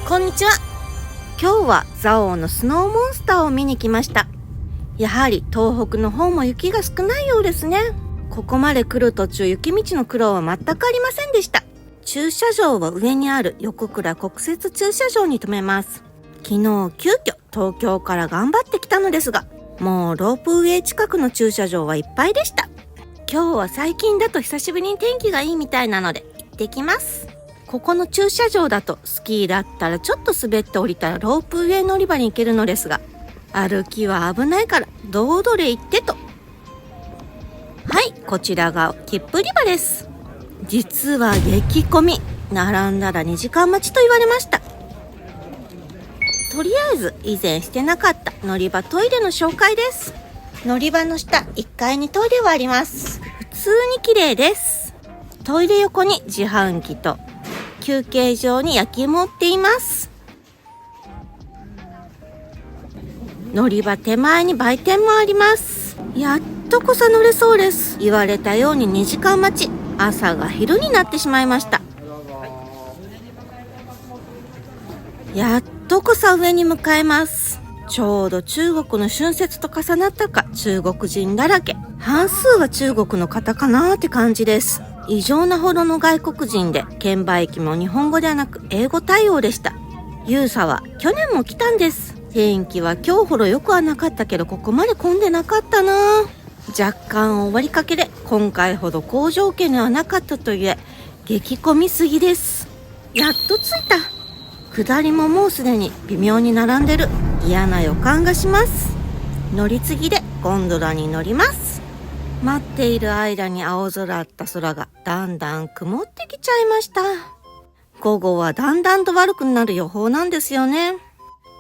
こんにちは。今日は蔵王のスノーモンスターを見に来ました。やはり東北の方も雪が少ないようですね。ここまで来る途中、雪道の苦労は全くありませんでした。駐車場は上にある横倉国設駐車場に停めます。昨日急遽東京から頑張ってきたのですが、もうロープウェイ近くの駐車場はいっぱいでした。今日は最近だと久しぶりに天気がいいみたいなので行ってきます。ここの駐車場だとスキーだったらちょっと滑って降りたらロープウェイ乗り場に行けるのですが、歩きは危ないから堂々で行ってと。はい、こちらが切符売り場です。実は激混み、並んだら2時間待ちと言われました。とりあえず以前してなかった乗り場トイレの紹介です。乗り場の下1階にトイレはあります。普通に綺麗です。トイレ横に自販機と休憩場に焼き芋を売っています。乗り場手前に売店もあります。やっとこそ乗れそうです。言われたように2時間待ち、朝が昼になってしまいました。やっとこそ上に向かえます。ちょうど中国の春節と重なったか中国人だらけ。半数は中国の方かなーって感じです。異常なほどの外国人で、券売機も日本語ではなく英語対応でした。ユーサは去年も来たんです。天気は今日ほど良くはなかったけど、ここまで混んでなかったな。若干終わりかけで、今回ほど好条件ではなかったといえ激混みすぎです。やっと着いた。下りももうすでに微妙に並んでる。嫌な予感がします。乗り継ぎでゴンドラに乗ります。待っている間に青空だった空がだんだん曇ってきちゃいました。午後はだんだんと悪くなる予報なんですよね。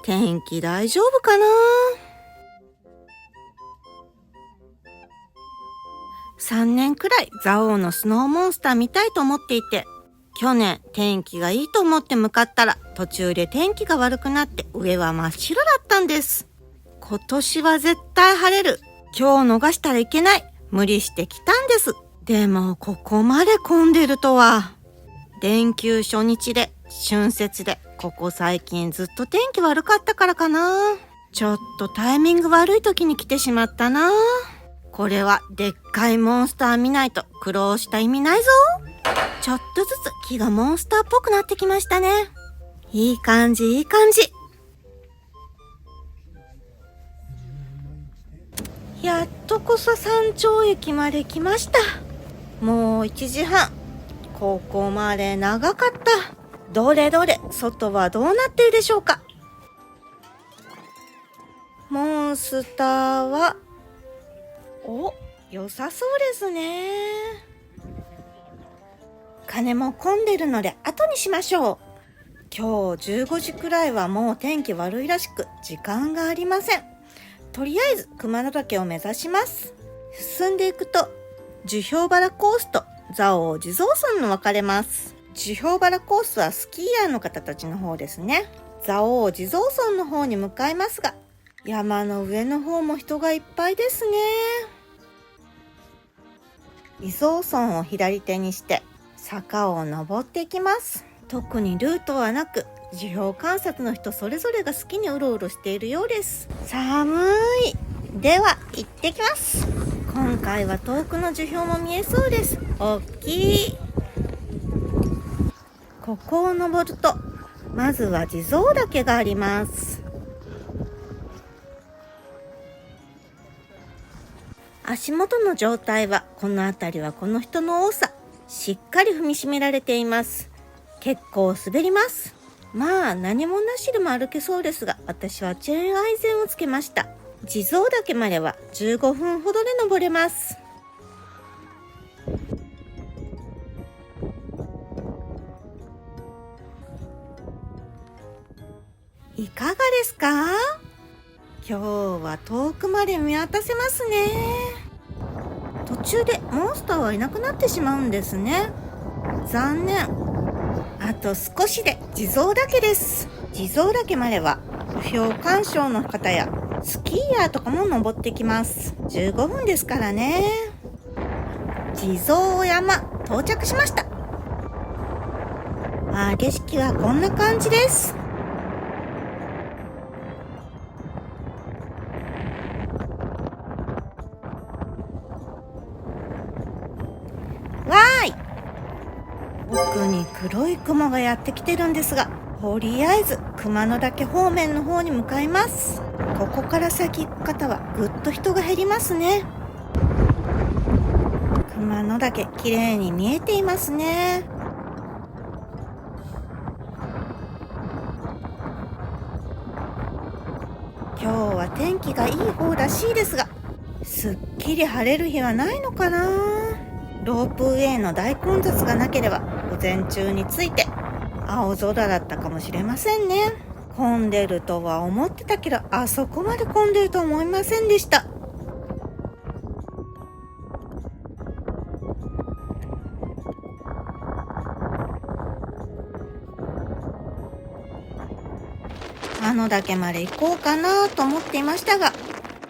天気大丈夫かな。3年くらい蔵王のスノーモンスター見たいと思っていて、去年天気がいいと思って向かったら途中で天気が悪くなって上は真っ白だったんです。今年は絶対晴れる。今日逃したらいけない。無理してきたんです。でもここまで混んでるとは。連休初日で春節で、ここ最近ずっと天気悪かったからかな。ちょっとタイミング悪い時に来てしまったな。これはでっかいモンスター見ないと苦労した意味ないぞ。ちょっとずつ木がモンスターっぽくなってきましたね。いい感じいい感じ。やっとこそ山頂駅まで来ました。もう1時半。ここまで長かった。どれどれ外はどうなってるでしょうか。モンスターは良さそうですね。金も混んでるので後にしましょう。今日15時くらいはもう天気悪いらしく時間がありません。とりあえず熊野岳を目指します。進んでいくと樹氷原コースと蔵王地蔵村の分かれます。樹氷原コースはスキーヤーの方たちの方ですね。蔵王地蔵村の方に向かいますが、山の上の方も人がいっぱいですね。地蔵村を左手にして坂を登っていきます。特にルートはなく、樹氷観察の人それぞれが好きにうろうろしているようです。寒い。では行ってきます。今回は遠くの樹氷も見えそうです。おっきい。ここを登るとまずは地蔵岳があります。足元の状態はこの辺りはこの人の多さ、しっかり踏みしめられています。結構滑ります。まあ何もなしでも歩けそうですが、私はチェーンアイゼンをつけました。地蔵岳までは15分ほどで登れます。いかがですか？今日は遠くまで見渡せますね。途中でモンスターはいなくなってしまうんですね。残念。あと少しで地蔵岳です。地蔵岳までは樹氷鑑賞の方やスキーヤーとかも登ってきます。15分ですからね。地蔵山到着しました。景色はこんな感じです。黒い雲がやってきてるんですが、とりあえず熊野岳方面の方に向かいます。ここから先行く方はぐっと人が減りますね。熊野岳綺麗に見えていますね。今日は天気がいい方らしいですが、すっきり晴れる日はないのかな。ロープウェイの大混雑がなければ午前中に着いて青空だったかもしれませんね。混んでるとは思ってたけど、あそこまで混んでると思いませんでした。岳まで行こうかなと思っていましたが、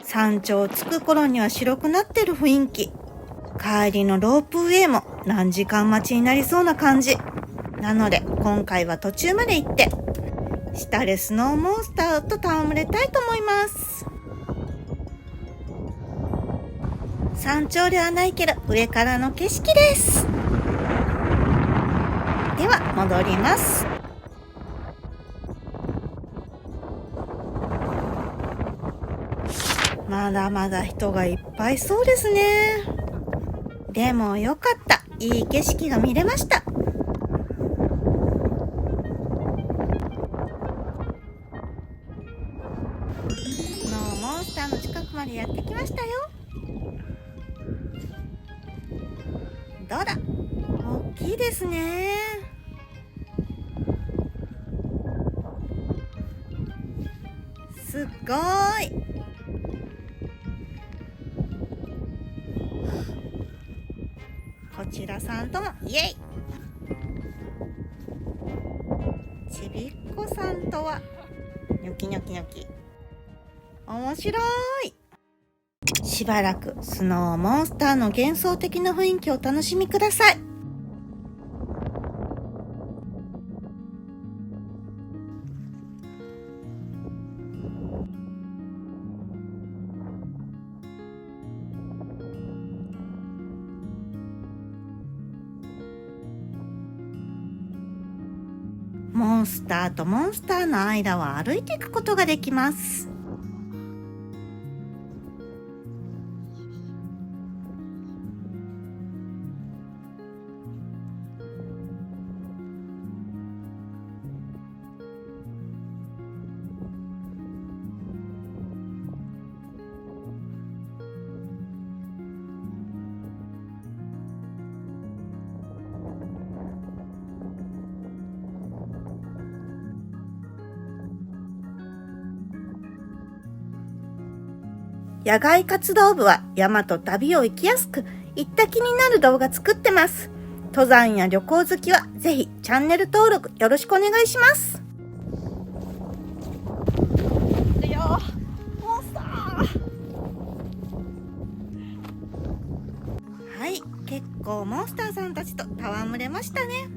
山頂着く頃には白くなってる雰囲気。帰りのロープウェイも何時間待ちになりそうな感じ。なので今回は途中まで行って下でスノーモンスターと戯れたいと思います。山頂ではないけど上からの景色です。では戻ります。まだまだ人がいっぱいそうですね。でもよかった。いい景色が見れました。スノーモンスターの近くまでやってきましたよ。どうだ、大きいですね。すっごーい。こちらさんともイエイ。ちびっこさんとはニョキニョキニョキ。面白い。しばらくスノーモンスターの幻想的な雰囲気をお楽しみください。モンスターとモンスターの間を歩いていくことができます。野外活動部は山と旅を行きやすく、行った気になる動画作ってます。登山や旅行好きはぜひチャンネル登録よろしくお願いします。いやモンスター。はい、結構モンスターさんたちと戯れましたね。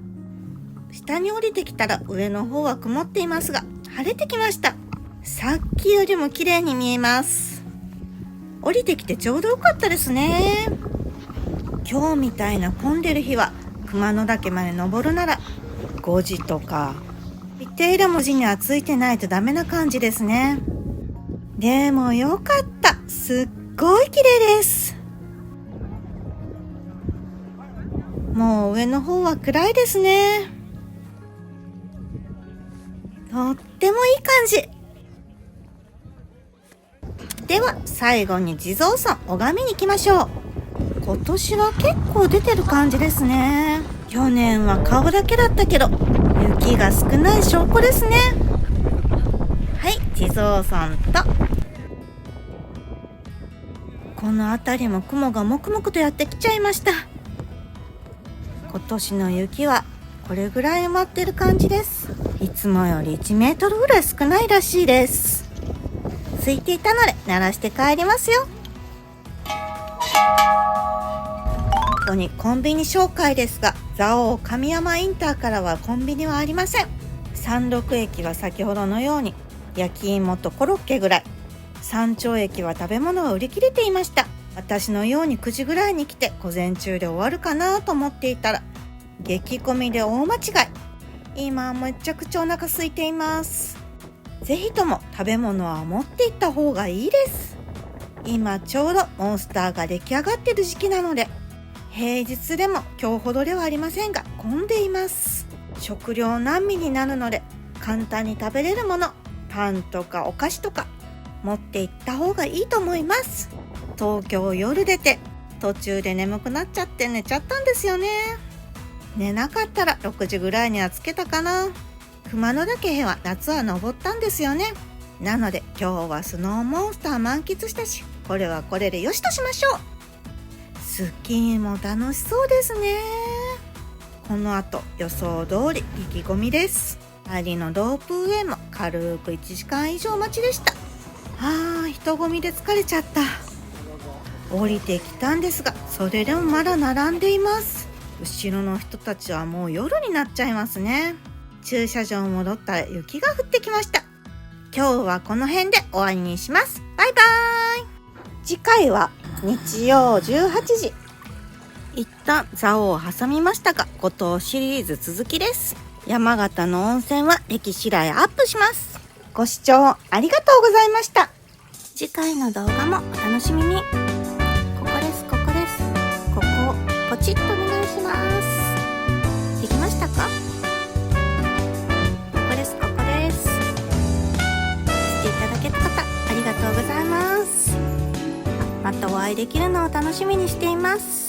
下に降りてきたら上の方は曇っていますが、晴れてきました。さっきよりも綺麗に見えます。降りてきてちょうどよかったですね。今日みたいな混んでる日は熊野岳まで登るなら5時とか、一定の文字にはついてないとダメな感じですね。でもよかった。すっごい綺麗です。もう上の方は暗いですね。とってもいい感じ。では最後に地蔵さん拝みに行きましょう。今年は結構出てる感じですね。去年は顔だけだったけど雪が少ない証拠ですね。はい、地蔵さんとこの辺りも雲がもくもくとやってきちゃいました。今年の雪はこれぐらい埋まってる感じです。いつもより1メートルぐらい少ないらしいです。空いていたので鳴らして帰りますよ。ここにコンビニ紹介ですが、蔵王神山インターからはコンビニはありません。山麓駅は先ほどのように焼き芋とコロッケぐらい、山頂駅は食べ物が売り切れていました。私のように9時ぐらいに来て午前中で終わるかなと思っていたら激混みで大間違い。今めちゃくちゃお腹空いています。ぜひとも食べ物は持っていった方がいいです。今ちょうどモンスターが出来上がってる時期なので、平日でも今日ほどではありませんが混んでいます。食料難民になるので、簡単に食べれるもの、パンとかお菓子とか持って行った方がいいと思います。東京夜出て途中で眠くなっちゃって寝ちゃったんですよね。寝なかったら6時ぐらいには着けたかな。熊野岳へは夏は登ったんですよね。なので今日はスノーモンスター満喫したし、これはこれでよしとしましょう。スキーも楽しそうですね。この後予想通り意気込みです。パリのロープウェイも軽く1時間以上待ちでした。人混みで疲れちゃった。降りてきたんですが、それでもまだ並んでいます。後ろの人たちはもう夜になっちゃいますね。駐車場戻ったら雪が降ってきました。今日はこの辺で終わりにします。バイバーイ。次回は日曜18時。一旦蔵王を挟みましたが、ご当シリーズ続きです。山形の温泉は歴史来アップします。ご視聴ありがとうございました。次回の動画もお楽しみに。ここです。ここをポチッとお願いします。できましたか？ここです。していただけた方、ありがとうございます。またお会いできるのを楽しみにしています。